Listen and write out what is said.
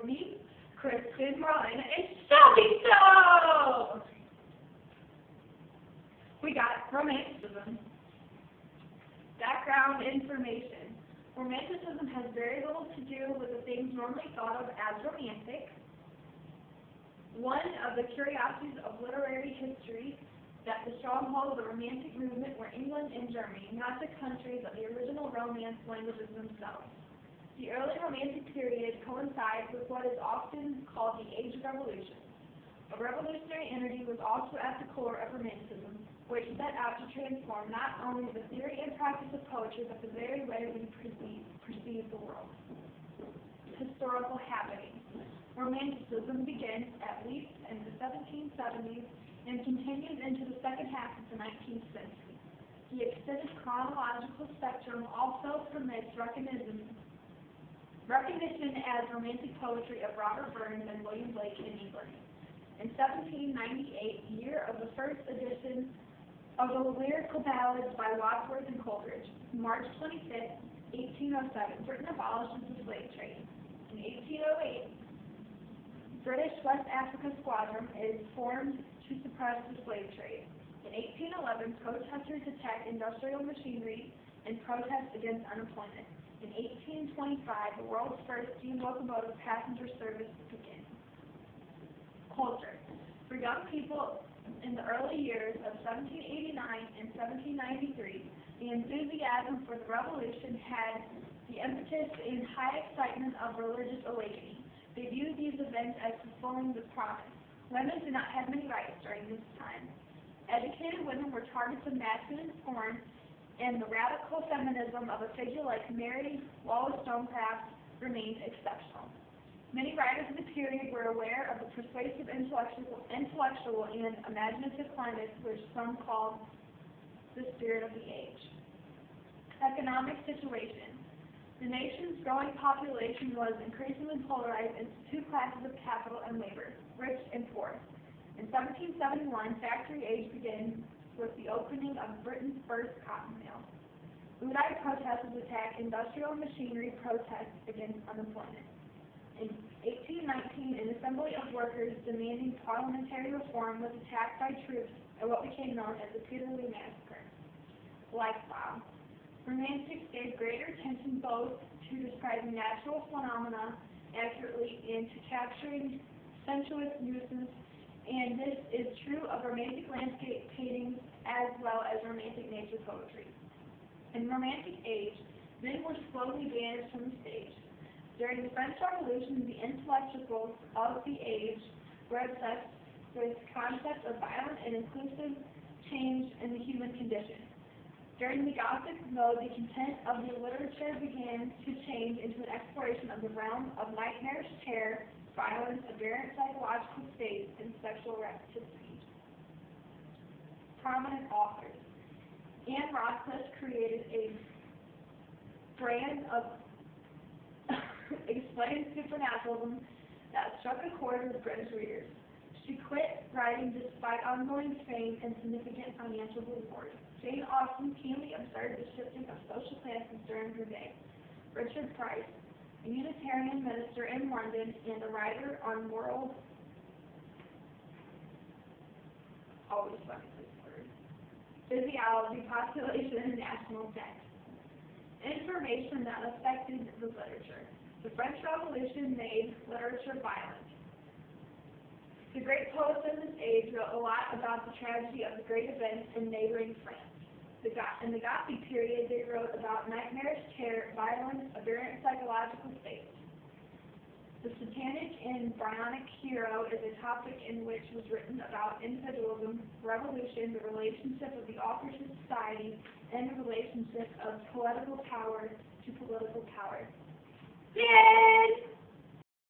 Courtney, Kristen, Marlena, and Shelby Show! We got Romanticism. Background information. Romanticism has very little to do with the things normally thought of as romantic. One of the curiosities of literary history that the stronghold of the Romantic movement were England and Germany, not the countries of the original Romance languages themselves. The early Romantic period coincides with what is often called the Age of Revolution. A revolutionary energy was also at the core of Romanticism, which set out to transform not only the theory and practice of poetry, but the very way we perceive the world. Historical happenings. Romanticism begins, at least in the 1770s, and continues into the second half of the 19th century. The extended chronological spectrum also permits recognition as romantic poetry of Robert Burns and William Blake in England. In 1798, year of the first edition of the lyrical ballads by Wadsworth and Coleridge. March 25, 1807, Britain abolishes the slave trade. In 1808, British West Africa Squadron is formed to suppress the slave trade. In 1811, protesters attack industrial machinery and protest against unemployment. In 1825, the world's first steam locomotive passenger service begins. Culture. For young people in the early years of 1789 and 1793, the enthusiasm for the revolution had the impetus and high excitement of religious awakening. They viewed these events as fulfilling the promise. Women did not have many rights during this time. Educated women were targets of masculine scorn, and the radical feminism of a figure like Mary Wollstonecraft remained exceptional. Many writers of the period were aware of the persuasive intellectual and imaginative climate which some called the spirit of the age. Economic situation. The nation's growing population was increasingly polarized into two classes of capital and labor, rich and poor. In 1771, factory age began with the opening of Britain's first cotton mill. Udai protesters attacked industrial machinery protests against unemployment. In 1819, an assembly of workers demanding parliamentary reform was attacked by troops at what became known as the Peterloo Massacre. Lifestyle. Romantics gave greater attention both to describing natural phenomena accurately and to capturing sensuous nuisance, and this is true of romantic landscape paintings as well as romantic nature poetry. In the Romantic age, men were slowly banished from the stage. During the French Revolution, the intellectuals of the age were obsessed with concepts of violent and inclusive change in the human condition. During the Gothic mode, the content of the literature began to change into an exploration of the realm of nightmarish terror, violence, aberrant psychological states, and sexual rapacity. Prominent authors. Anne Radcliffe created a brand of explained supernaturalism that struck a chord with British readers. She quit writing despite ongoing fame and significant financial reward. Jane Austen keenly observed the shifting of social classes during her day. Richard Price, a Unitarian minister in London and a writer on world physiology, population, and national debt. Information that affected the literature. The French Revolution made literature violent. The great poets of this age wrote a lot about the tragedy of the great events in neighboring France. In the Gothic period, they wrote about nightmarish terror, violence, aberrant psychological states. The satanic and bionic hero is a topic in which was written about individualism, revolution, the relationship of the author to society, and the relationship of political power to political power. Yay!